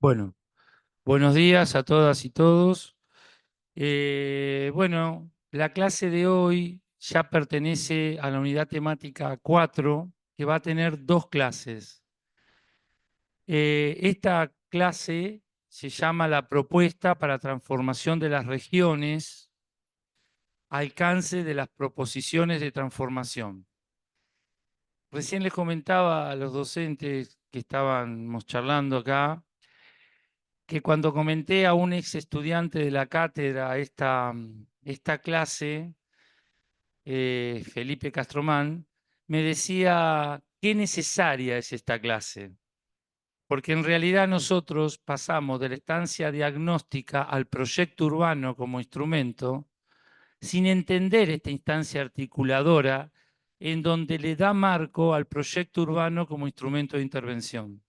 Bueno, buenos días a todas y todos. Bueno, la clase de hoy ya pertenece a la unidad temática 4, que va a tener dos clases. Esta clase se llama la propuesta para transformación de las regiones, alcance de las proposiciones de transformación. Recién les comentaba a los docentes que estábamos charlando acá que cuando comenté a un ex estudiante de la cátedra esta clase, Felipe Castromán, me decía qué necesaria es esta clase, porque en realidad nosotros pasamos de la estancia diagnóstica al proyecto urbano como instrumento, sin entender esta instancia articuladora en donde le da marco al proyecto urbano como instrumento de intervención.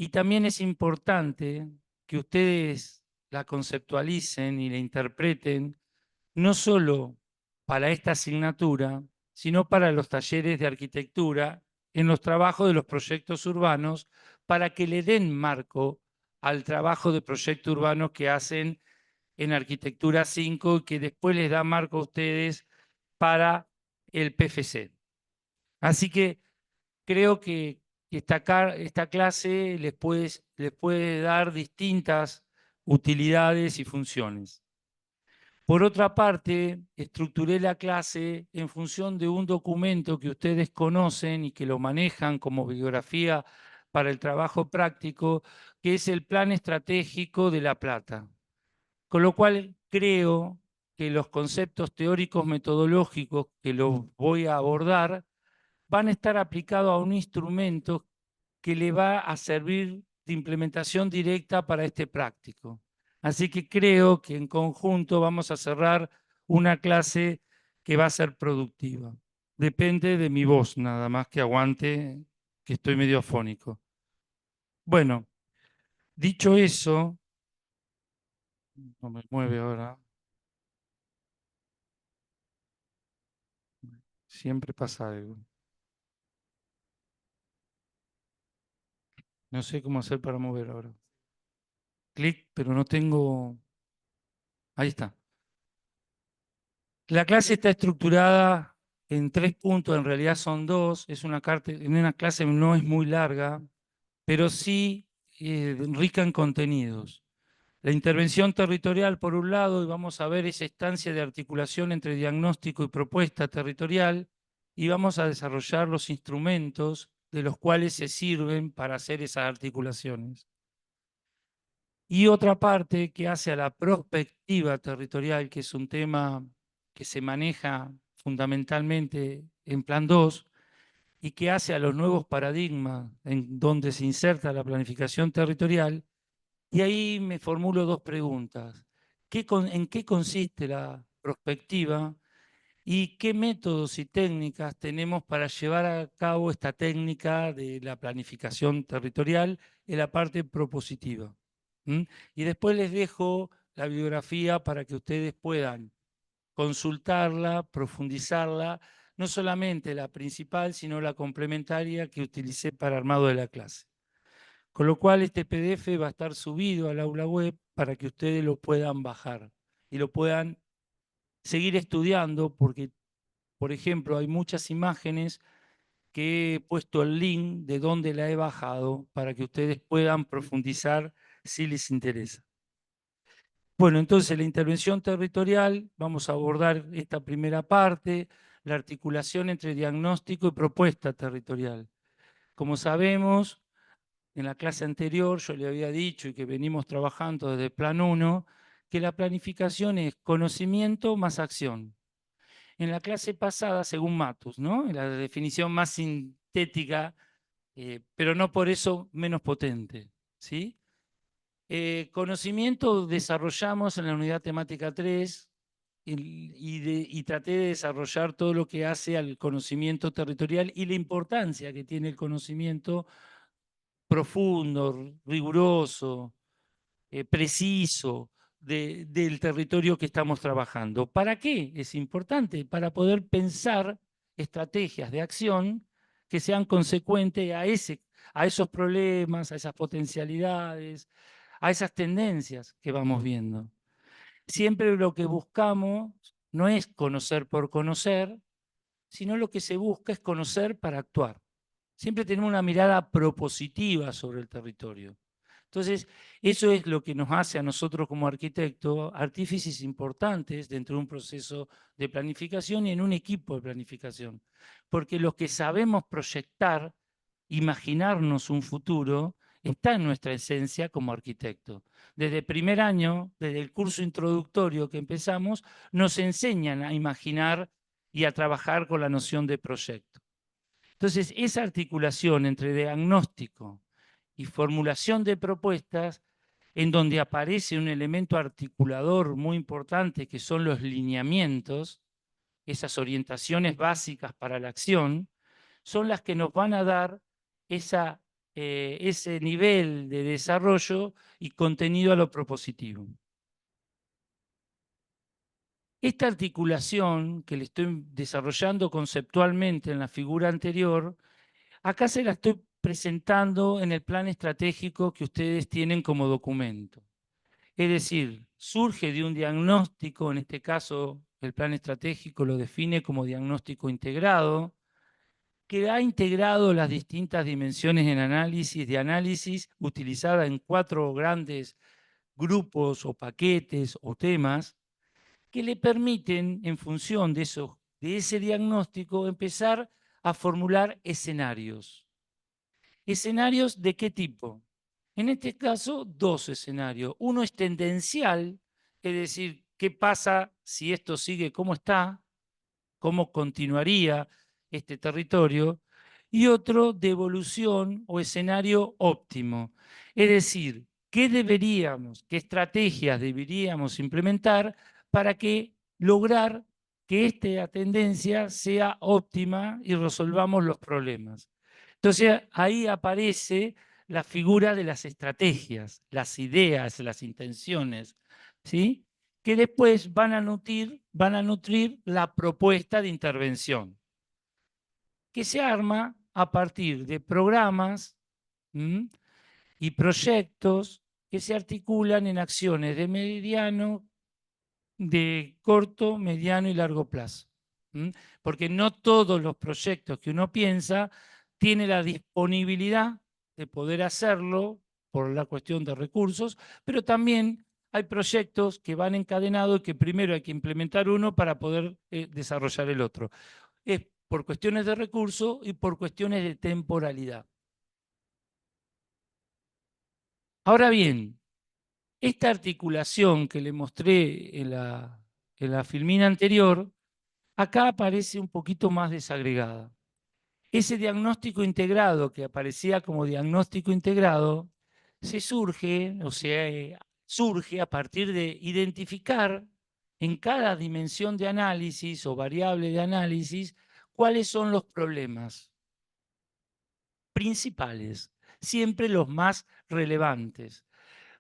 Y también es importante que ustedes la conceptualicen y la interpreten, no solo para esta asignatura, sino para los talleres de arquitectura, en los trabajos de los proyectos urbanos, para que le den marco al trabajo de proyecto urbano que hacen en Arquitectura 5 y que después les da marco a ustedes para el PFC. Así que creo que esta clase les puede dar distintas utilidades y funciones. Por otra parte, estructuré la clase en función de un documento que ustedes conocen y que lo manejan como bibliografía para el trabajo práctico, que es el Plan Estratégico de La Plata. Con lo cual creo que los conceptos teóricos metodológicos que los voy a abordar van a estar aplicados a un instrumento que le va a servir de implementación directa para este práctico. Así que creo que en conjunto vamos a cerrar una clase que va a ser productiva. Depende de mi voz, nada más que aguante, que estoy medio afónico. Bueno, dicho eso, no me mueve ahora, siempre pasa algo. No sé cómo hacer para mover ahora. Clic, pero no tengo... Ahí está. La clase está estructurada en 3 puntos, en realidad son 2. Es en una clase no es muy larga, pero sí rica en contenidos. La intervención territorial, por un lado, y vamos a ver esa instancia de articulación entre diagnóstico y propuesta territorial, y vamos a desarrollar los instrumentos de los cuales se sirven para hacer esas articulaciones. Y otra parte que hace a la prospectiva territorial, que es un tema que se maneja fundamentalmente en Plan 2 y que hace a los nuevos paradigmas en donde se inserta la planificación territorial. Y ahí me formulo dos preguntas. ¿En qué consiste la prospectiva y qué métodos y técnicas tenemos para llevar a cabo esta técnica de la planificación territorial en la parte propositiva? ¿Mm? Y después les dejo la bibliografía para que ustedes puedan consultarla, profundizarla, no solamente la principal, sino la complementaria que utilicé para armado de la clase. Con lo cual este PDF va a estar subido al aula web para que ustedes lo puedan bajar y lo puedan seguir estudiando, porque, por ejemplo, hay muchas imágenes que he puesto el link de donde la he bajado para que ustedes puedan profundizar si les interesa. Bueno, entonces la intervención territorial, vamos a abordar esta primera parte, la articulación entre diagnóstico y propuesta territorial. Como sabemos, en la clase anterior yo le había dicho y que venimos trabajando desde Plan 1, que la planificación es conocimiento más acción. En la clase pasada, según Matus, ¿no? La definición más sintética, pero no por eso menos potente, ¿sí? Conocimiento desarrollamos en la unidad temática 3 y traté de desarrollar todo lo que hace al conocimiento territorial y la importancia que tiene el conocimiento profundo, riguroso, preciso del territorio que estamos trabajando. ¿Para qué es importante? Para poder pensar estrategias de acción que sean consecuentes a esos problemas, a esas potencialidades, a esas tendencias que vamos viendo. Siempre lo que buscamos no es conocer por conocer, sino lo que se busca es conocer para actuar. Siempre tenemos una mirada propositiva sobre el territorio. Entonces, eso es lo que nos hace a nosotros como arquitectos artífices importantes dentro de un proceso de planificación y en un equipo de planificación. Porque los que sabemos proyectar, imaginarnos un futuro, está en nuestra esencia como arquitecto. Desde el primer año, desde el curso introductorio que empezamos, nos enseñan a imaginar y a trabajar con la noción de proyecto. Entonces, esa articulación entre diagnóstico y formulación de propuestas, en donde aparece un elemento articulador muy importante que son los lineamientos, esas orientaciones básicas para la acción, son las que nos van a dar ese nivel de desarrollo y contenido a lo propositivo. Esta articulación que le estoy desarrollando conceptualmente en la figura anterior, acá se la estoy presentando en el plan estratégico que ustedes tienen como documento. Es decir, surge de un diagnóstico, en este caso el plan estratégico lo define como diagnóstico integrado, que ha integrado las distintas dimensiones en análisis, de análisis utilizada en 4 grandes grupos o paquetes o temas que le permiten, en función de ese diagnóstico, empezar a formular escenarios. ¿Escenarios de qué tipo? En este caso, 2 escenarios. Uno es tendencial, es decir, ¿qué pasa si esto sigue como está? ¿Cómo continuaría este territorio? Y otro de evolución o escenario óptimo. Es decir, qué estrategias deberíamos implementar para lograr que esta tendencia sea óptima y resolvamos los problemas? Entonces ahí aparece la figura de las estrategias, las ideas, las intenciones, ¿sí? Que después van a nutrir la propuesta de intervención, que se arma a partir de programas y proyectos que se articulan en acciones de mediano, de corto, mediano y largo plazo. Porque no todos los proyectos que uno piensa tienen la disponibilidad de poder hacerlo por la cuestión de recursos, pero también hay proyectos que van encadenados y que primero hay que implementar uno para poder desarrollar el otro. Es por cuestiones de recursos y por cuestiones de temporalidad. Ahora bien, esta articulación que le mostré en la filmina anterior, acá aparece un poquito más desagregada. Ese diagnóstico integrado que aparecía como diagnóstico integrado, surge a partir de identificar en cada dimensión de análisis o variable de análisis cuáles son los problemas principales, siempre los más relevantes,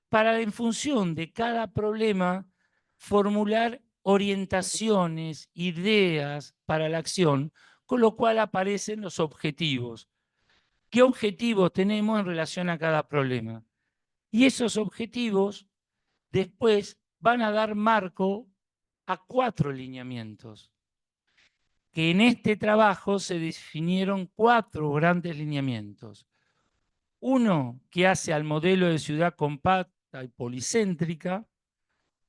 para en función de cada problema formular orientaciones, ideas para la acción, con lo cual aparecen los objetivos. ¿Qué objetivos tenemos en relación a cada problema? Y esos objetivos después van a dar marco a 4 lineamientos, que en este trabajo se definieron 4 grandes lineamientos. Uno que hace al modelo de ciudad compacta y policéntrica,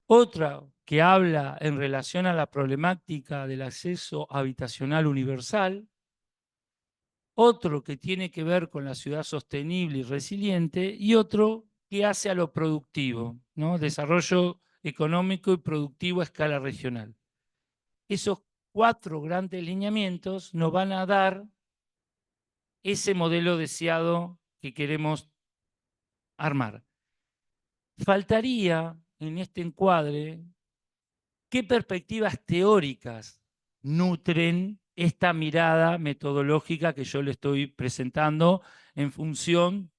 otra que habla en relación a la problemática del acceso habitacional universal, otro que tiene que ver con la ciudad sostenible y resiliente, y otro que hace a lo productivo, ¿no? Desarrollo económico y productivo a escala regional. Esos 4 grandes lineamientos nos van a dar ese modelo deseado que queremos armar. Faltaría en este encuadre qué perspectivas teóricas nutren esta mirada metodológica que yo le estoy presentando en función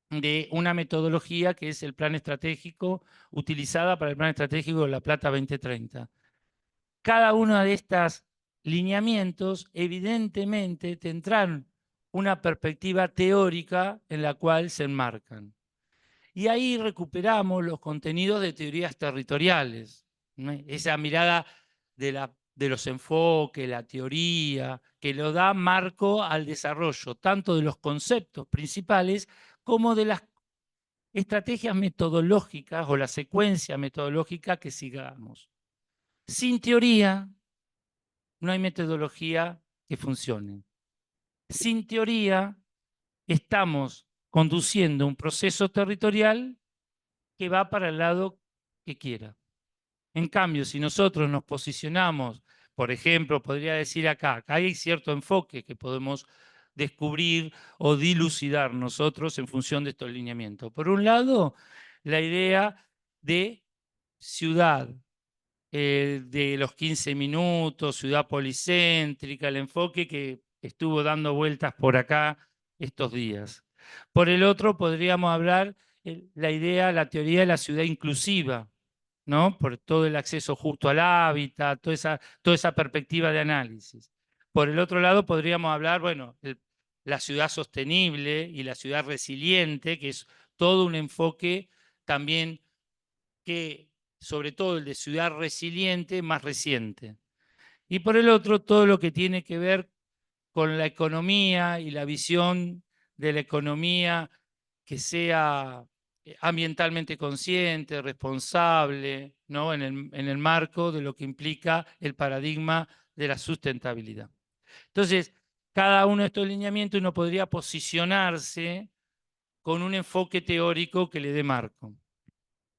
de una metodología que es el plan estratégico, utilizada para el plan estratégico de La Plata 2030. Cada uno de estos lineamientos evidentemente tendrán una perspectiva teórica en la cual se enmarcan. Y ahí recuperamos los contenidos de teorías territoriales, ¿no? Esa mirada de los enfoques, la teoría, que lo da marco al desarrollo tanto de los conceptos principales como de las estrategias metodológicas o la secuencia metodológica que sigamos. Sin teoría no hay metodología que funcione. Sin teoría estamos conduciendo un proceso territorial que va para el lado que quiera. En cambio, si nosotros nos posicionamos, por ejemplo, podría decir acá hay cierto enfoque que podemos descubrir o dilucidar nosotros en función de estos lineamientos. Por un lado, la idea de ciudad, de los 15 minutos, ciudad policéntrica, el enfoque que estuvo dando vueltas por acá estos días. Por el otro, podríamos hablar la idea, la teoría de la ciudad inclusiva, ¿no? Por todo el acceso justo al hábitat, toda esa perspectiva de análisis. Por el otro lado, podríamos hablar, bueno, la ciudad sostenible y la ciudad resiliente, que es todo un enfoque también que, sobre todo el de ciudad resiliente, más reciente. Y por el otro, todo lo que tiene que ver con la economía y la visión de la economía que sea ambientalmente consciente, responsable, ¿no? En el marco de lo que implica el paradigma de la sustentabilidad. Entonces, cada uno de estos lineamientos uno podría posicionarse con un enfoque teórico que le dé marco.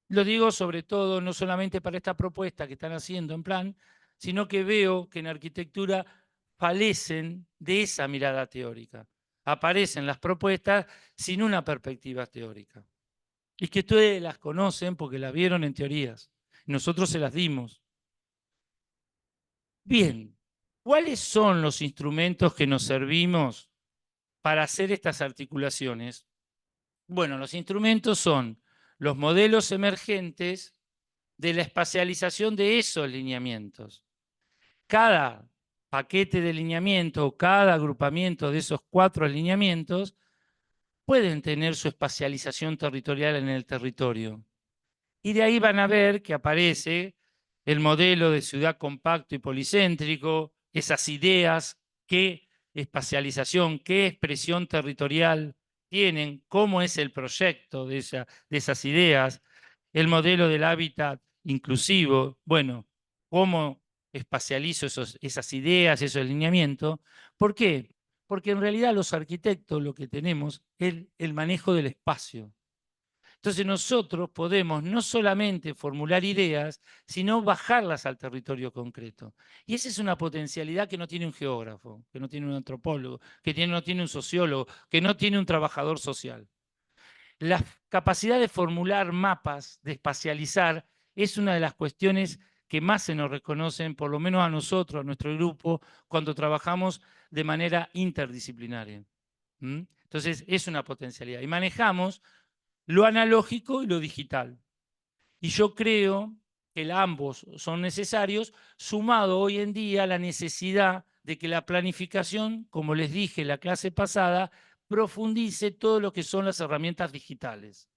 Lo digo sobre todo no solamente para esta propuesta que están haciendo en plan, sino que veo que en arquitectura falecen de esa mirada teórica. Aparecen las propuestas sin una perspectiva teórica. Y que ustedes las conocen porque las vieron en teorías. Nosotros se las dimos. Bien, ¿cuáles son los instrumentos que nos servimos para hacer estas articulaciones? Bueno, los instrumentos son los modelos emergentes de la espacialización de esos lineamientos. Cada paquete de lineamiento o cada agrupamiento de esos 4 lineamientos pueden tener su espacialización territorial en el territorio. Y de ahí van a ver que aparece el modelo de ciudad compacto y policéntrico, esas ideas, qué espacialización, qué expresión territorial tienen, cómo es el proyecto de esas ideas, el modelo del hábitat inclusivo, bueno, cómo espacializo esas ideas, esos lineamientos. ¿Por qué? Porque en realidad los arquitectos lo que tenemos es el manejo del espacio. Entonces nosotros podemos no solamente formular ideas, sino bajarlas al territorio concreto. Y esa es una potencialidad que no tiene un geógrafo, que no tiene un antropólogo, que no tiene un sociólogo, que no tiene un trabajador social. La capacidad de formular mapas, de espacializar, es una de las cuestiones que más se nos reconocen, por lo menos a nosotros, a nuestro grupo, cuando trabajamos de manera interdisciplinaria. Entonces, es una potencialidad. Y manejamos lo analógico y lo digital. Y yo creo que ambos son necesarios, sumado hoy en día a la necesidad de que la planificación, como les dije en la clase pasada, profundice todo lo que son las herramientas digitales.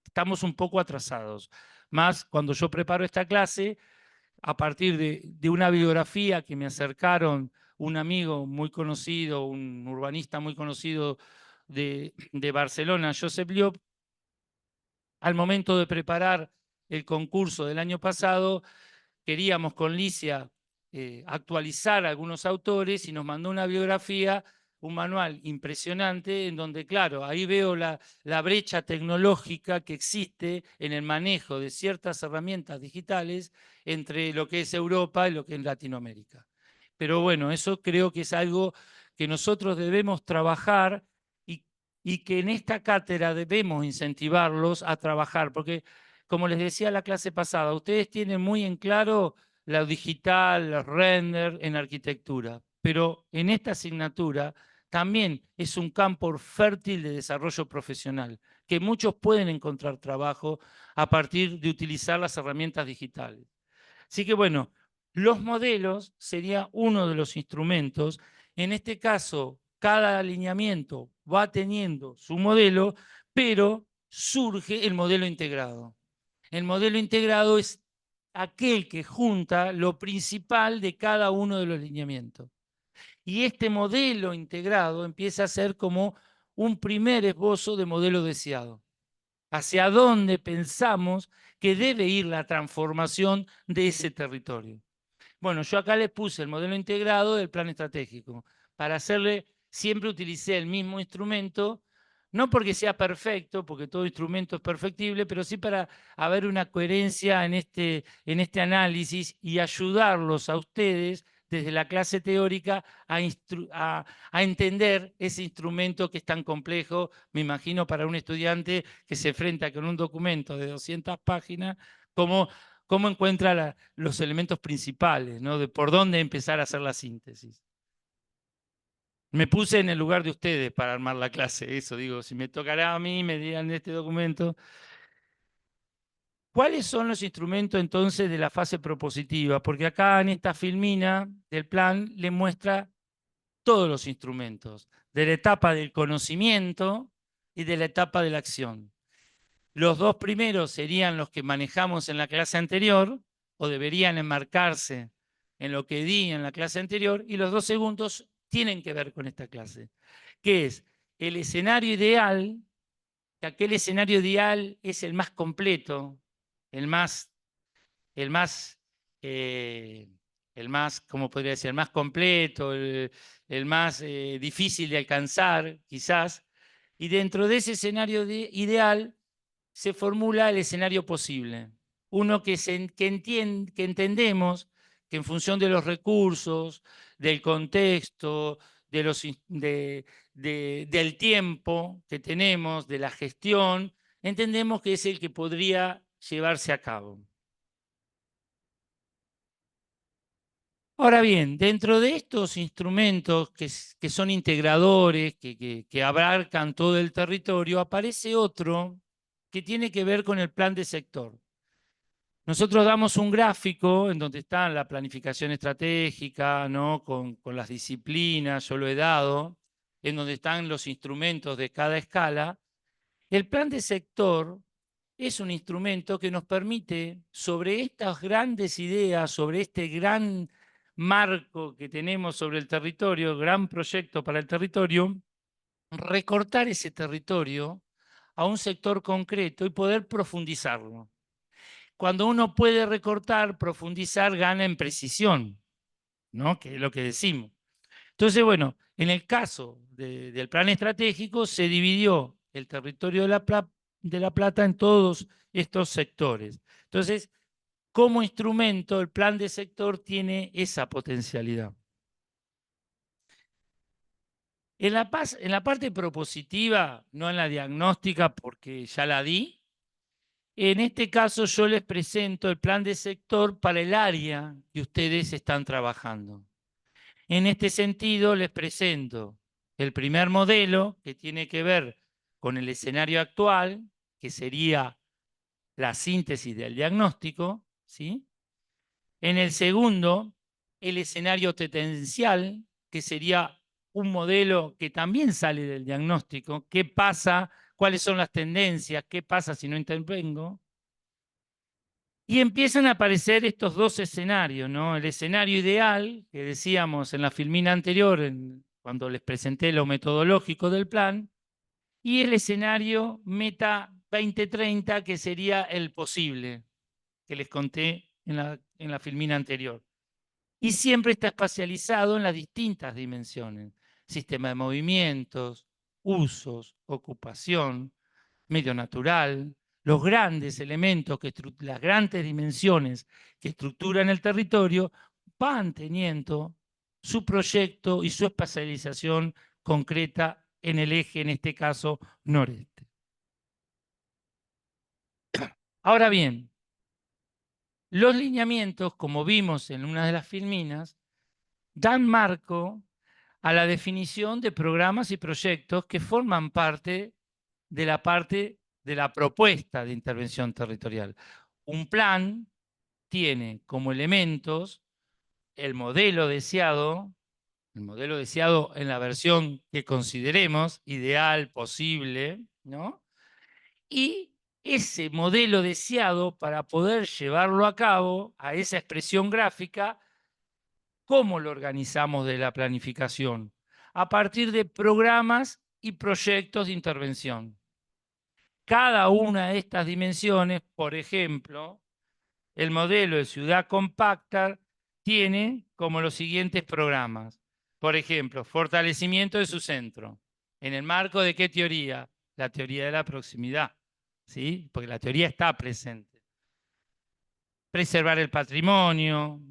Estamos un poco atrasados. Más cuando yo preparo esta clase, a partir de una biografía que me acercaron un amigo muy conocido, un urbanista muy conocido de Barcelona, Josep Llop, al momento de preparar el concurso del año pasado, queríamos con Licia actualizar algunos autores y nos mandó una biografía, un manual impresionante, en donde, claro, ahí veo la brecha tecnológica que existe en el manejo de ciertas herramientas digitales entre lo que es Europa y lo que es Latinoamérica. Pero bueno, eso creo que es algo que nosotros debemos trabajar y que en esta cátedra debemos incentivarlos a trabajar, porque como les decía la clase pasada, ustedes tienen muy en claro lo digital, los render en arquitectura, pero en esta asignatura también es un campo fértil de desarrollo profesional, que muchos pueden encontrar trabajo a partir de utilizar las herramientas digitales. Así que bueno, los modelos sería uno de los instrumentos. En este caso, cada alineamiento va teniendo su modelo, pero surge el modelo integrado. El modelo integrado es aquel que junta lo principal de cada uno de los lineamientos. Y este modelo integrado empieza a ser como un primer esbozo de modelo deseado. Hacia dónde pensamos que debe ir la transformación de ese territorio. Bueno, yo acá les puse el modelo integrado del plan estratégico. Para hacerle, siempre utilicé el mismo instrumento, no porque sea perfecto, porque todo instrumento es perfectible, pero sí para haber una coherencia en este análisis y ayudarlos a ustedes desde la clase teórica a entender ese instrumento que es tan complejo, me imagino, para un estudiante que se enfrenta con un documento de 200 páginas, como cómo encuentra los elementos principales, ¿no? De por dónde empezar a hacer la síntesis. Me puse en el lugar de ustedes para armar la clase, eso digo, si me tocará a mí, me dirán este documento. ¿Cuáles son los instrumentos entonces de la fase propositiva? Porque acá en esta filmina del plan le muestra todos los instrumentos, de la etapa del conocimiento y de la etapa de la acción. Los dos primeros serían los que manejamos en la clase anterior, o deberían enmarcarse en lo que di en la clase anterior, y los dos segundos tienen que ver con esta clase, que es el escenario ideal, que aquel escenario ideal es el más completo, el más, el más, eh, el más, ¿cómo podría decir? El más completo, el más difícil de alcanzar, quizás, y dentro de ese escenario ideal se formula el escenario posible. Uno que entendemos que en función de los recursos, del contexto, del tiempo que tenemos, de la gestión, entendemos que es el que podría llevarse a cabo. Ahora bien, dentro de estos instrumentos que son integradores, que abarcan todo el territorio, aparece otro que tiene que ver con el plan de sector. Nosotros damos un gráfico en donde está la planificación estratégica, ¿no? Con las disciplinas, yo lo he dado, en donde están los instrumentos de cada escala. El plan de sector es un instrumento que nos permite, sobre estas grandes ideas, sobre este gran marco que tenemos sobre el territorio, gran proyecto para el territorio, recortar ese territorio a un sector concreto y poder profundizarlo. Cuando uno puede recortar, profundizar, gana en precisión, ¿no? Que es lo que decimos. Entonces, bueno, en el caso del plan estratégico se dividió el territorio de la Plata en todos estos sectores. Entonces, como instrumento, el plan de sector tiene esa potencialidad. En la parte propositiva, no en la diagnóstica, porque ya la di, en este caso yo les presento el plan de sector para el área que ustedes están trabajando. En este sentido les presento el primer modelo que tiene que ver con el escenario actual, que sería la síntesis del diagnóstico, ¿sí? En el segundo, el escenario tendencial, que sería un modelo que también sale del diagnóstico. ¿Qué pasa? ¿Cuáles son las tendencias? ¿Qué pasa si no intervengo? Y empiezan a aparecer estos dos escenarios, ¿no? El escenario ideal, que decíamos en la filmina anterior, cuando les presenté lo metodológico del plan, y el escenario Meta 2030, que sería el posible, que les conté en la filmina anterior. Y siempre está espacializado en las distintas dimensiones: sistema de movimientos, usos, ocupación, medio natural, los grandes elementos, las grandes dimensiones que estructuran el territorio, van teniendo su proyecto y su espacialización concreta en el eje, en este caso, noreste. Ahora bien, los lineamientos, como vimos en una de las filminas, dan marco a la definición de programas y proyectos que forman parte de la propuesta de intervención territorial. Un plan tiene como elementos el modelo deseado, el modelo deseado en la versión que consideremos, ideal, posible, ¿no? Y ese modelo deseado, para poder llevarlo a cabo, a esa expresión gráfica, ¿cómo lo organizamos de la planificación? A partir de programas y proyectos de intervención. Cada una de estas dimensiones, por ejemplo, el modelo de ciudad compacta tiene como los siguientes programas. Por ejemplo, fortalecimiento de su centro. ¿En el marco de qué teoría? La teoría de la proximidad, ¿sí? Porque la teoría está presente. Preservar el patrimonio,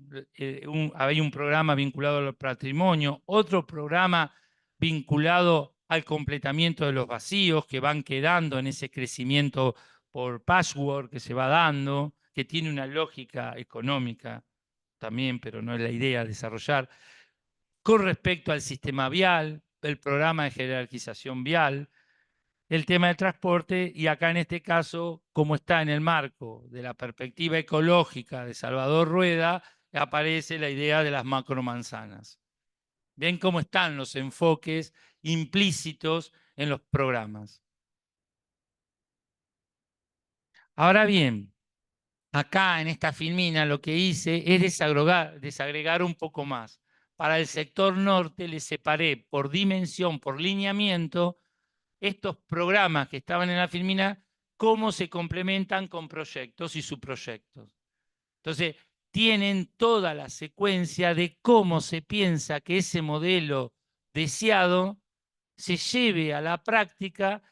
hay un programa vinculado al patrimonio, otro programa vinculado al completamiento de los vacíos que van quedando en ese crecimiento por patchwork que se va dando, que tiene una lógica económica también, pero no es la idea desarrollar. Con respecto al sistema vial, el programa de jerarquización vial, el tema del transporte y acá en este caso, como está en el marco de la perspectiva ecológica de Salvador Rueda, aparece la idea de las macromanzanas. Ven cómo están los enfoques implícitos en los programas. Ahora bien, acá en esta filmina lo que hice es desagregar un poco más. Para el sector norte le separé por dimensión, por lineamiento, estos programas que estaban en la filmina, cómo se complementan con proyectos y subproyectos. Entonces, tienen toda la secuencia de cómo se piensa que ese modelo deseado se lleve a la práctica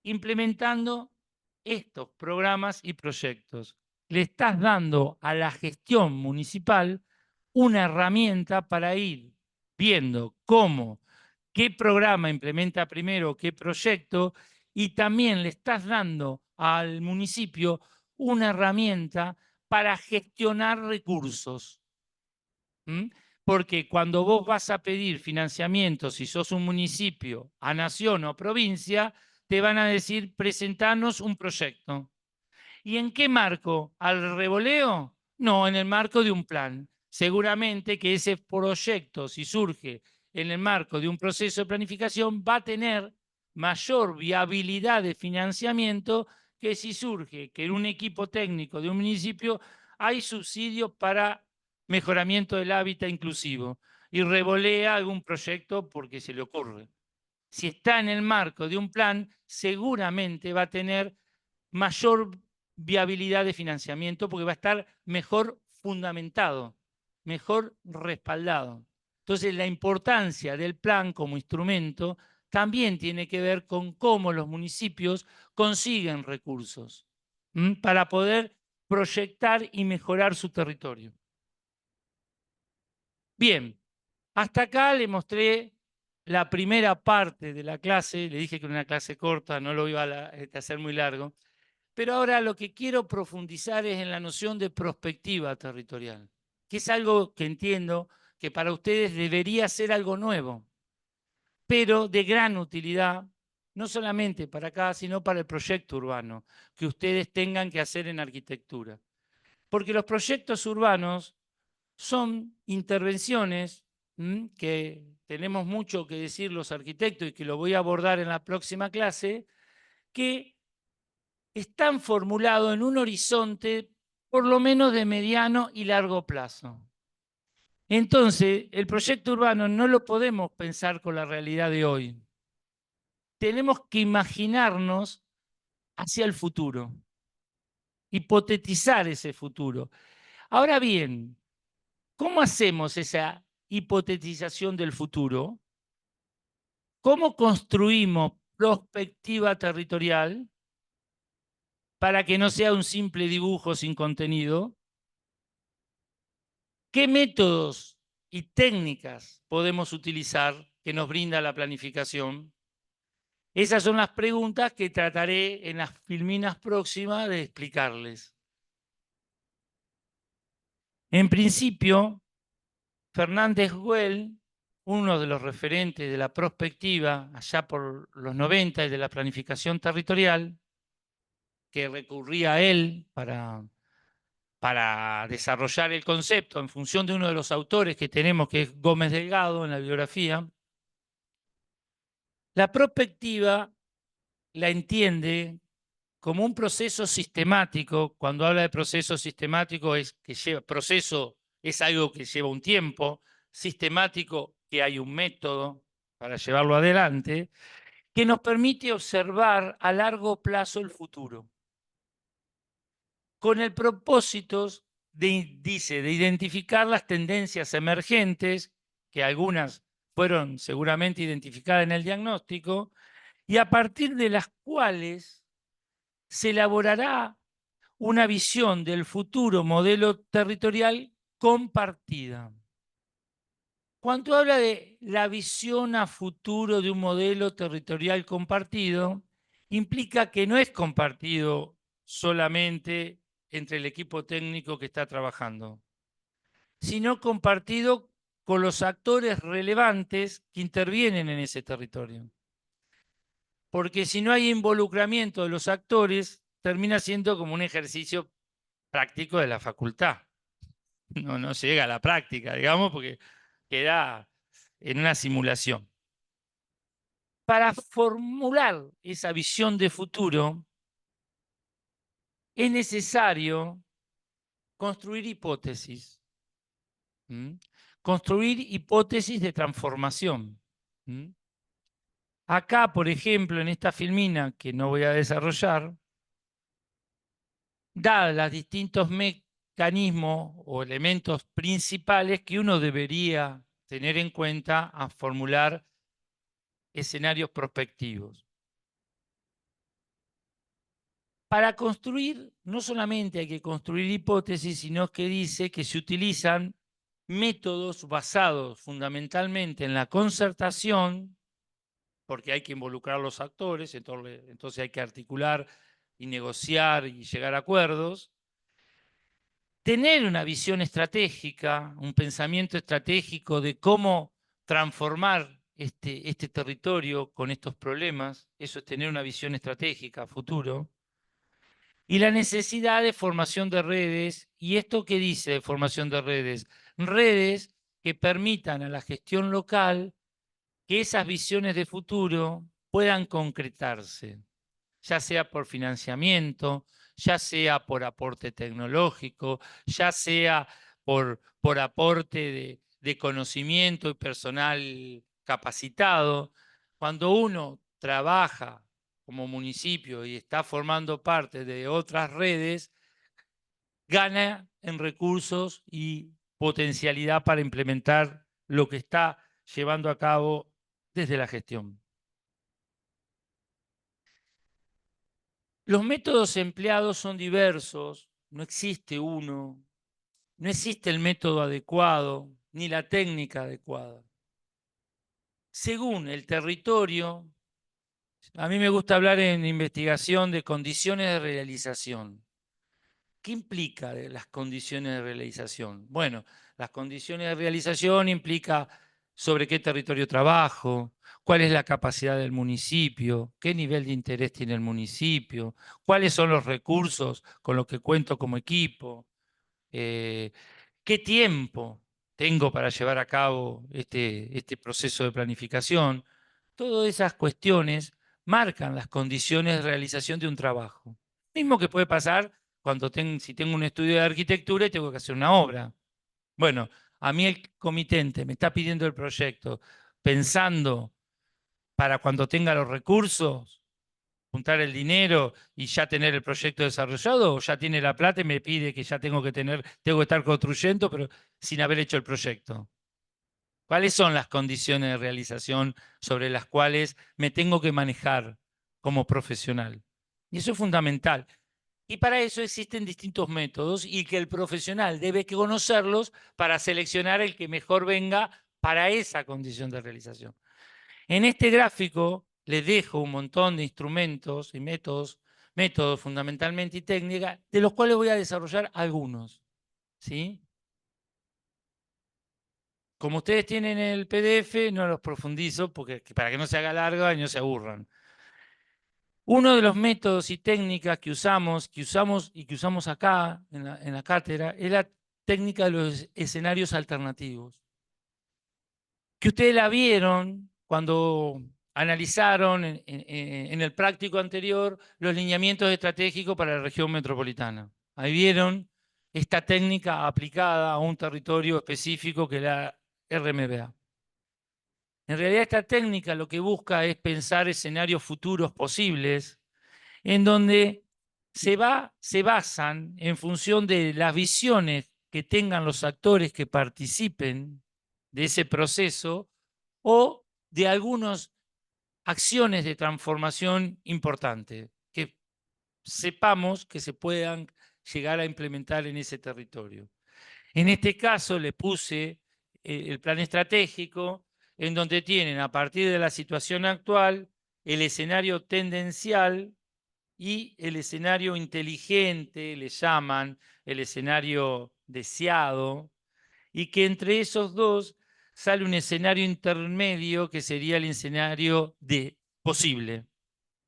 implementando estos programas y proyectos. Le estás dando a la gestión municipal una herramienta para ir viendo cómo, qué programa implementa primero, qué proyecto, y también le estás dando al municipio una herramienta para gestionar recursos. ¿Mm? Porque cuando vos vas a pedir financiamiento, si sos un municipio, a nación o provincia, te van a decir, presentanos un proyecto. ¿Y en qué marco? ¿Al revoleo? No, en el marco de un plan. Seguramente que ese proyecto, si surge en el marco de un proceso de planificación, va a tener mayor viabilidad de financiamiento que si surge que en un equipo técnico de un municipio hay subsidios para mejoramiento del hábitat inclusivo y revolea algún proyecto porque se le ocurre. Si está en el marco de un plan, seguramente va a tener mayor viabilidad de financiamiento porque va a estar mejor fundamentado, mejor respaldado. Entonces, la importancia del plan como instrumento también tiene que ver con cómo los municipios consiguen recursos para poder proyectar y mejorar su territorio. Bien, hasta acá le mostré la primera parte de la clase, le dije que era una clase corta, no lo iba a hacer muy largo, pero ahora lo que quiero profundizar es en la noción de prospectiva territorial, que es algo que entiendo que para ustedes debería ser algo nuevo, pero de gran utilidad, no solamente para acá, sino para el proyecto urbano que ustedes tengan que hacer en arquitectura. Porque los proyectos urbanos son intervenciones que tenemos mucho que decir los arquitectos y que lo voy a abordar en la próxima clase, que están formulados en un horizonte por lo menos de mediano y largo plazo. Entonces, el proyecto urbano no lo podemos pensar con la realidad de hoy. Tenemos que imaginarnos hacia el futuro, hipotetizar ese futuro. Ahora bien, ¿cómo hacemos esa hipotetización del futuro? ¿Cómo construimos prospectiva territorial para que no sea un simple dibujo sin contenido? ¿Qué métodos y técnicas podemos utilizar que nos brinda la planificación? Esas son las preguntas que trataré en las filminas próximas de explicarles. En principio, Fernández Güell, uno de los referentes de la prospectiva allá por los 90 y de la planificación territorial, que recurría a él para desarrollar el concepto en función de uno de los autores que tenemos, que es Gómez Delgado en la bibliografía, la prospectiva la entiende como un proceso sistemático. Cuando habla de proceso sistemático es que proceso es algo que lleva un tiempo, sistemático que hay un método para llevarlo adelante, que nos permite observar a largo plazo el futuro, con el propósito dice, de identificar las tendencias emergentes, que algunas fueron seguramente identificadas en el diagnóstico, y a partir de las cuales se elaborará una visión del futuro modelo territorial compartida. Cuando habla de la visión a futuro de un modelo territorial compartido, implica que no es compartido solamente entre el equipo técnico que está trabajando, sino compartido con los actores relevantes que intervienen en ese territorio. Porque si no hay involucramiento de los actores, termina siendo como un ejercicio práctico de la facultad. No llega a la práctica, digamos, porque queda en una simulación. Para formular esa visión de futuro, es necesario construir hipótesis. ¿Mm? Construir hipótesis de transformación. ¿Mm? Acá, por ejemplo, en esta filmina que no voy a desarrollar, da los distintos mecanismos o elementos principales que uno debería tener en cuenta a formular escenarios prospectivos. Para construir, no solamente hay que construir hipótesis, sino que dice que se utilizan métodos basados fundamentalmente en la concertación, porque hay que involucrar a los actores, entonces hay que articular y negociar y llegar a acuerdos, tener una visión estratégica, un pensamiento estratégico de cómo transformar este territorio con estos problemas, eso es tener una visión estratégica a futuro, y la necesidad de formación de redes. ¿Y esto qué dice de formación de redes? Redes que permitan a la gestión local que esas visiones de futuro puedan concretarse, ya sea por financiamiento, ya sea por aporte tecnológico, ya sea por aporte de conocimiento y personal capacitado. Cuando uno trabaja como municipio y está formando parte de otras redes, gana en recursos y potencialidad para implementar lo que está llevando a cabo desde la gestión. Los métodos empleados son diversos, no existe uno, no existe el método adecuado ni la técnica adecuada. Según el territorio, a mí me gusta hablar en investigación de condiciones de realización. ¿Qué implica las condiciones de realización? Bueno, las condiciones de realización implica sobre qué territorio trabajo, cuál es la capacidad del municipio, qué nivel de interés tiene el municipio, cuáles son los recursos con los que cuento como equipo, qué tiempo tengo para llevar a cabo este proceso de planificación. Todas esas cuestiones marcan las condiciones de realización de un trabajo. Mismo que puede pasar si tengo un estudio de arquitectura y tengo que hacer una obra. Bueno, a mí el comitente me está pidiendo el proyecto pensando para cuando tenga los recursos, juntar el dinero y ya tener el proyecto desarrollado, o ya tiene la plata y me pide que ya tengo que estar construyendo, pero sin haber hecho el proyecto. ¿Cuáles son las condiciones de realización sobre las cuales me tengo que manejar como profesional? Y eso es fundamental. Y para eso existen distintos métodos y que el profesional debe conocerlos para seleccionar el que mejor venga para esa condición de realización. En este gráfico les dejo un montón de instrumentos y métodos fundamentalmente y técnicas, de los cuales voy a desarrollar algunos. ¿Sí? Como ustedes tienen el PDF, no los profundizo porque, para que no se haga largo y no se aburran. Uno de los métodos y técnicas que usamos y que usamos acá en la cátedra es la técnica de los escenarios alternativos, que ustedes la vieron cuando analizaron en el práctico anterior los lineamientos estratégicos para la región metropolitana. Ahí vieron esta técnica aplicada a un territorio específico que es la RMBA. En realidad esta técnica lo que busca es pensar escenarios futuros posibles en donde se basan en función de las visiones que tengan los actores que participen de ese proceso o de algunas acciones de transformación importantes que sepamos que se puedan llegar a implementar en ese territorio. En este caso le puse el plan estratégico en donde tienen a partir de la situación actual el escenario tendencial y el escenario inteligente, le llaman el escenario deseado, y que entre esos dos sale un escenario intermedio que sería el escenario de posible,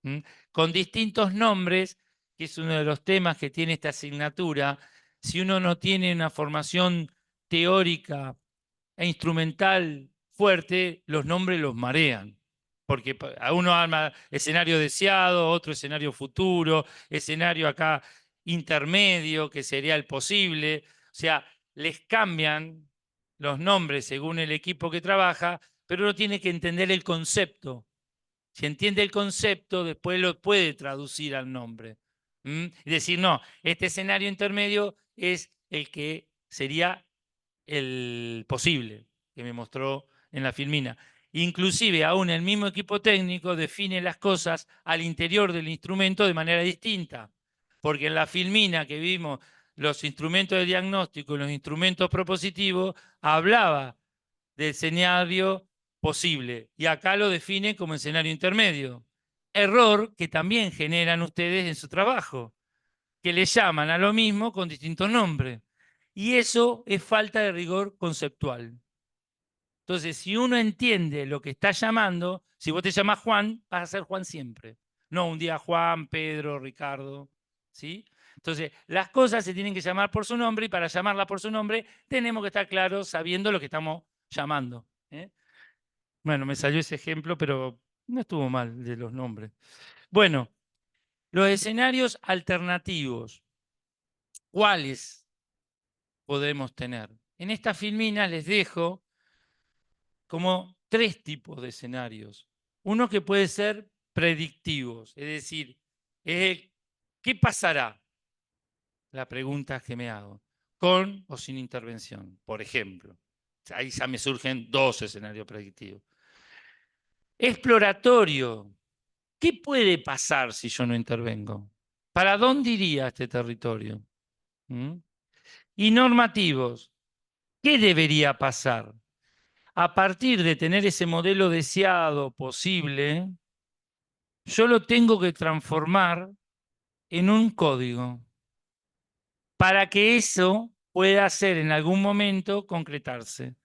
¿m? Con distintos nombres, que es uno de los temas que tiene esta asignatura. Si uno no tiene una formación teórica e instrumental fuerte, los nombres los marean. Porque a uno arma escenario deseado, otro escenario futuro, escenario acá intermedio, que sería el posible. O sea, les cambian los nombres según el equipo que trabaja, pero uno tiene que entender el concepto. Si entiende el concepto, después lo puede traducir al nombre. Y decir, no, este escenario intermedio es el que sería el posible que me mostró en la filmina. Inclusive aún el mismo equipo técnico define las cosas al interior del instrumento de manera distinta, porque en la filmina que vimos los instrumentos de diagnóstico y los instrumentos propositivos hablaba del escenario posible y acá lo define como escenario intermedio. Error que también generan ustedes en su trabajo, que le llaman a lo mismo con distintos nombres. Y eso es falta de rigor conceptual. Entonces, si uno entiende lo que está llamando, si vos te llamas Juan, vas a ser Juan siempre. No un día Juan, Pedro, Ricardo. ¿Sí? Entonces, las cosas se tienen que llamar por su nombre y para llamarla por su nombre tenemos que estar claros sabiendo lo que estamos llamando. Bueno, me salió ese ejemplo, pero no estuvo mal de los nombres. Bueno, los escenarios alternativos. ¿Cuáles podemos tener? En esta filmina les dejo como tres tipos de escenarios. Uno que puede ser predictivos, es decir, ¿qué pasará? La pregunta que me hago, con o sin intervención, por ejemplo. Ahí ya me surgen dos escenarios predictivos. Exploratorio, ¿qué puede pasar si yo no intervengo? ¿Para dónde iría este territorio? ¿Mm? Y normativos, ¿qué debería pasar? A partir de tener ese modelo deseado posible, yo lo tengo que transformar en un código para que eso pueda ser en algún momento concretarse.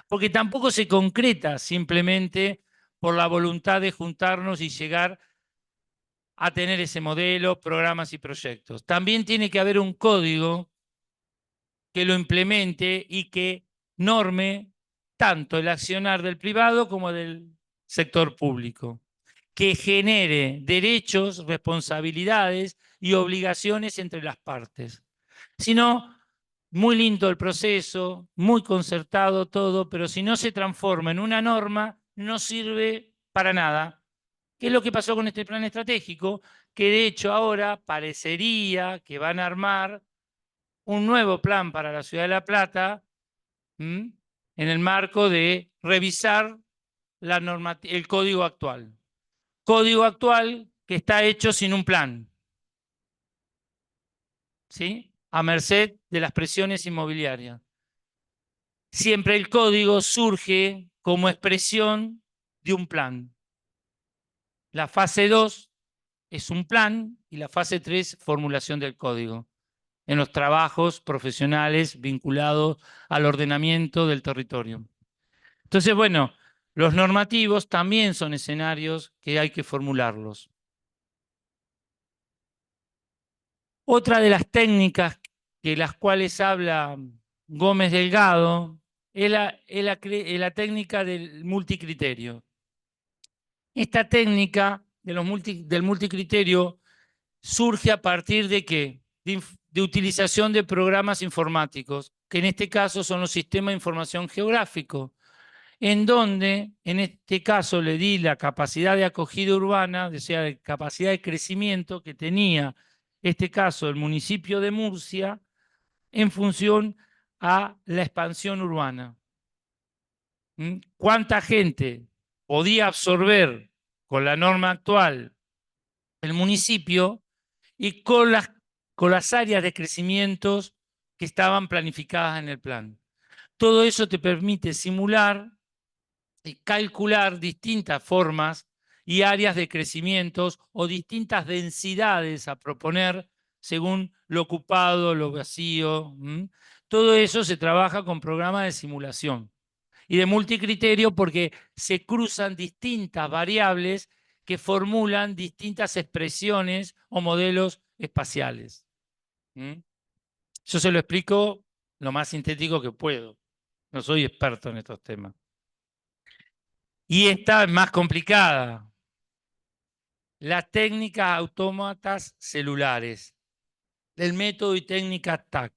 Porque tampoco se concreta simplemente por la voluntad de juntarnos y llegar a tener ese modelo, programas y proyectos. También tiene que haber un código que lo implemente y que norme tanto el accionar del privado como del sector público, que genere derechos, responsabilidades y obligaciones entre las partes. Si no, muy lindo el proceso, muy concertado todo, pero si no se transforma en una norma, no sirve para nada. ¿Qué es lo que pasó con este plan estratégico? Que de hecho ahora parecería que van a armar un nuevo plan para la ciudad de La Plata, en el marco de revisar el código actual. Código actual que está hecho sin un plan, ¿sí? A merced de las presiones inmobiliarias. Siempre el código surge como expresión de un plan. La fase 2 es un plan y la fase 3, formulación del código en los trabajos profesionales vinculados al ordenamiento del territorio. Entonces, bueno, los normativos también son escenarios que hay que formularlos. Otra de las técnicas de las cuales habla Gómez Delgado es la técnica del multicriterio. Esta técnica del multicriterio surge a partir de qué? De utilización de programas informáticos, que en este caso son los sistemas de información geográfico, en donde, en este caso, le di la capacidad de acogida urbana, o sea, la capacidad de crecimiento que tenía, en este caso, el municipio de Murcia, en función a la expansión urbana. ¿Cuánta gente podía absorber con la norma actual el municipio y con las áreas de crecimientos que estaban planificadas en el plan? Todo eso te permite simular y calcular distintas formas y áreas de crecimientos o distintas densidades a proponer según lo ocupado, lo vacío. Todo eso se trabaja con programas de simulación y de multicriterio porque se cruzan distintas variables que formulan distintas expresiones o modelos espaciales. Yo se lo explico lo más sintético que puedo. No soy experto en estos temas. Y esta es más complicada. Las técnicas autómatas celulares, el método y técnica TAC.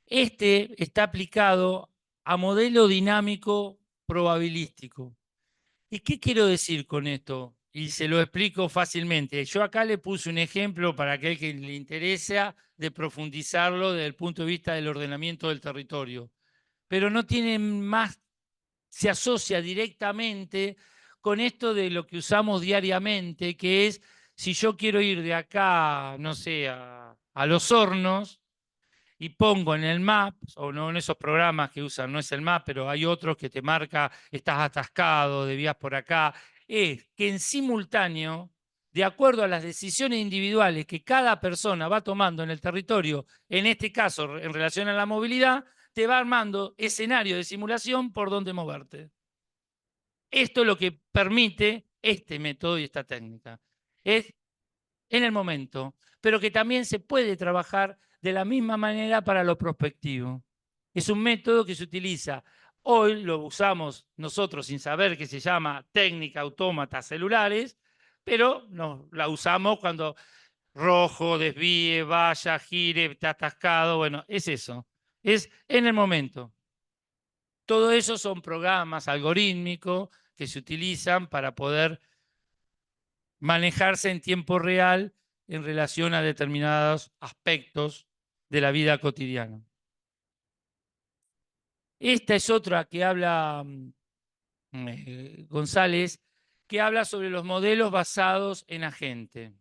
Este está aplicado a modelo dinámico probabilístico. ¿Y qué quiero decir con esto? Y se lo explico fácilmente. Yo acá le puse un ejemplo para aquel que le interesa de profundizarlo desde el punto de vista del ordenamiento del territorio. Pero no tiene más, se asocia directamente con esto de lo que usamos diariamente, que es si yo quiero ir de acá, no sé, a Los Hornos, y pongo en el map, o no en esos programas que usan, no es el map, pero hay otros que te marca, estás atascado, debías por acá, es que en simultáneo, de acuerdo a las decisiones individuales que cada persona va tomando en el territorio, en este caso en relación a la movilidad, te va armando escenario de simulación por donde moverte. Esto es lo que permite este método y esta técnica. Es en el momento, pero que también se puede trabajar de la misma manera para lo prospectivo. Es un método que se utiliza. Hoy lo usamos nosotros sin saber que se llama técnica autómata celulares, pero no, la usamos cuando rojo, desvíe, vaya, gire, está atascado. Bueno, es eso. Es en el momento. Todo eso son programas algorítmicos que se utilizan para poder manejarse en tiempo real en relación a determinados aspectos de la vida cotidiana. Esta es otra que habla González, que habla sobre los modelos basados en agente.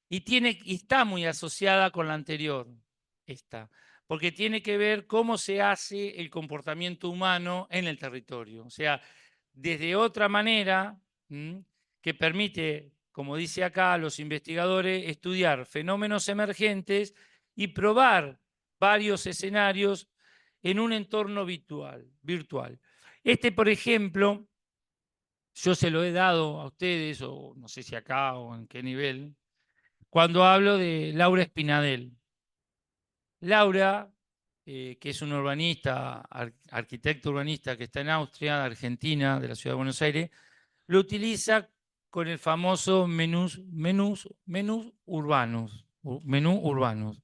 Y está muy asociada con la anterior, esta, porque tiene que ver cómo se hace el comportamiento humano en el territorio. O sea, desde otra manera que permite, como dice acá, a los investigadores estudiar fenómenos emergentes y probar varios escenarios en un entorno virtual. Este, por ejemplo, yo se lo he dado a ustedes, o no sé si acá o en qué nivel, cuando hablo de Laura Espinadel. Laura, que es un urbanista, arquitecto urbanista que está en Austria, Argentina, de la ciudad de Buenos Aires, lo utiliza con el famoso menús urbanos, menú urbanos,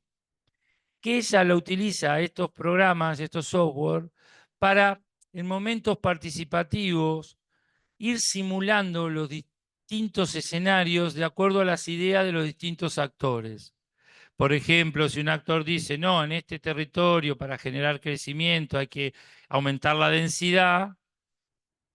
que ella lo utiliza, estos programas, estos software, para en momentos participativos ir simulando los distintos escenarios de acuerdo a las ideas de los distintos actores. Por ejemplo, si un actor dice, no, en este territorio para generar crecimiento hay que aumentar la densidad,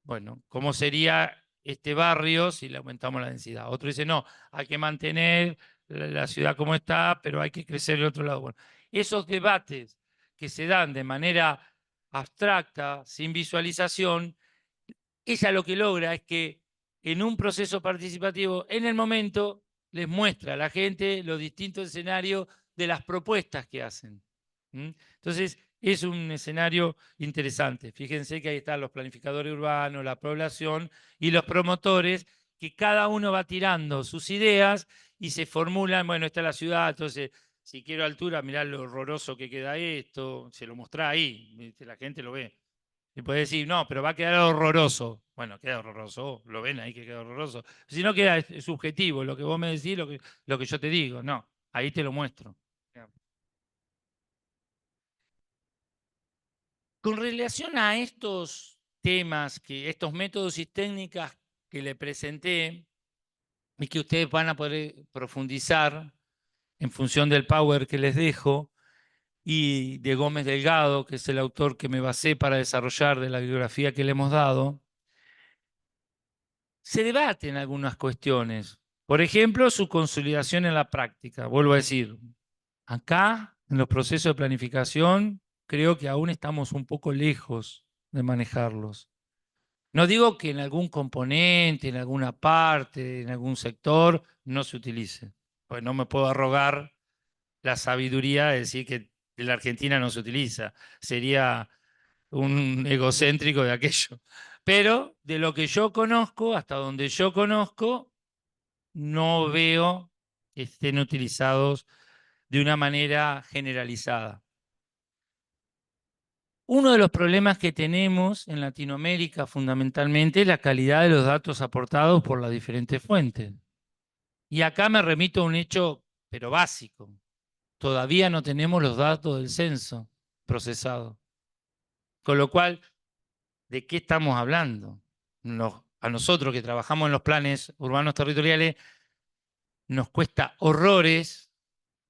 bueno, ¿cómo sería este barrio si le aumentamos la densidad? Otro dice, no, hay que mantener la ciudad como está, pero hay que crecer el otro lado. Bueno, esos debates que se dan de manera abstracta, sin visualización, ella lo que logra es que en un proceso participativo, en el momento, les muestra a la gente los distintos escenarios de las propuestas que hacen. Entonces, es un escenario interesante. Fíjense que ahí están los planificadores urbanos, la población y los promotores, que cada uno va tirando sus ideas y se formulan, bueno, esta es la ciudad, entonces, si quiero altura, mirá lo horroroso que queda esto, se lo mostrá ahí, ¿viste? La gente lo ve. Y puede decir, no, pero va a quedar horroroso. Bueno, queda horroroso, lo ven ahí que queda horroroso. Si no queda es subjetivo, lo que vos me decís, lo que yo te digo, no, ahí te lo muestro. Con relación a estos temas, estos métodos y técnicas que le presenté y que ustedes van a poder profundizar en función del power que les dejo, y de Gómez Delgado, que es el autor que me basé para desarrollar de la bibliografía que le hemos dado, se debaten algunas cuestiones. Por ejemplo, su consolidación en la práctica. Vuelvo a decir, acá, en los procesos de planificación, creo que aún estamos un poco lejos de manejarlos. No digo que en algún componente, en alguna parte, en algún sector, no se utilice. Pues no me puedo arrogar la sabiduría de decir que en la Argentina no se utiliza. Sería un egocéntrico de aquello. Pero de lo que yo conozco, hasta donde yo conozco, no veo que estén utilizados de una manera generalizada. Uno de los problemas que tenemos en Latinoamérica fundamentalmente es la calidad de los datos aportados por las diferentes fuentes. Y acá me remito a un hecho, pero básico. Todavía no tenemos los datos del censo procesados. Con lo cual, ¿de qué estamos hablando? A nosotros que trabajamos en los planes urbanos territoriales, nos cuesta horrores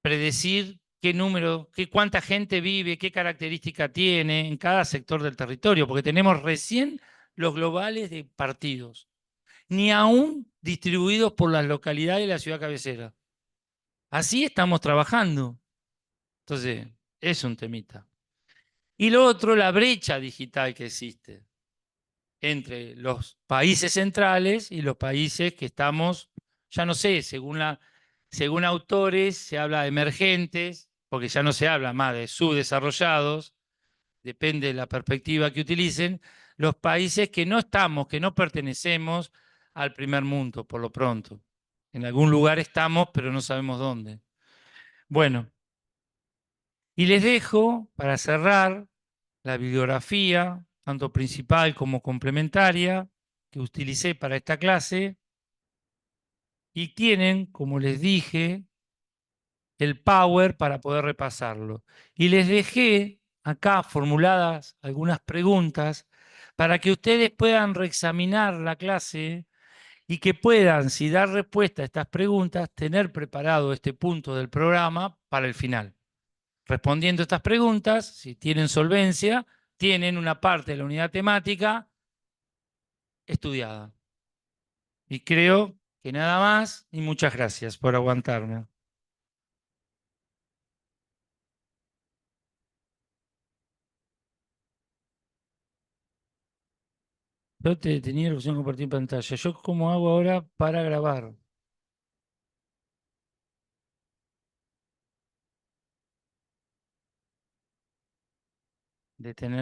predecir qué número, cuánta gente vive, qué característica tiene en cada sector del territorio, porque tenemos recién los globales de partidos, ni aún distribuidos por las localidades de la ciudad cabecera. Así estamos trabajando. Entonces, es un temita. Y lo otro, la brecha digital que existe entre los países centrales y los países que estamos, ya no sé, según autores se habla de emergentes, porque ya no se habla más de subdesarrollados, depende de la perspectiva que utilicen, los países que no estamos, que no pertenecemos al primer mundo, por lo pronto. En algún lugar estamos, pero no sabemos dónde. Bueno, y les dejo para cerrar la bibliografía, tanto principal como complementaria, que utilicé para esta clase, y tienen, como les dije, el power para poder repasarlo. Y les dejé acá formuladas algunas preguntas para que ustedes puedan reexaminar la clase y que puedan, si dar respuesta a estas preguntas, tener preparado este punto del programa para el final. Respondiendo estas preguntas, si tienen solvencia, tienen una parte de la unidad temática estudiada. Y creo que nada más y muchas gracias por aguantarme. Yo te tenía la opción de compartir pantalla. ¿Yo cómo hago ahora para grabar? De tener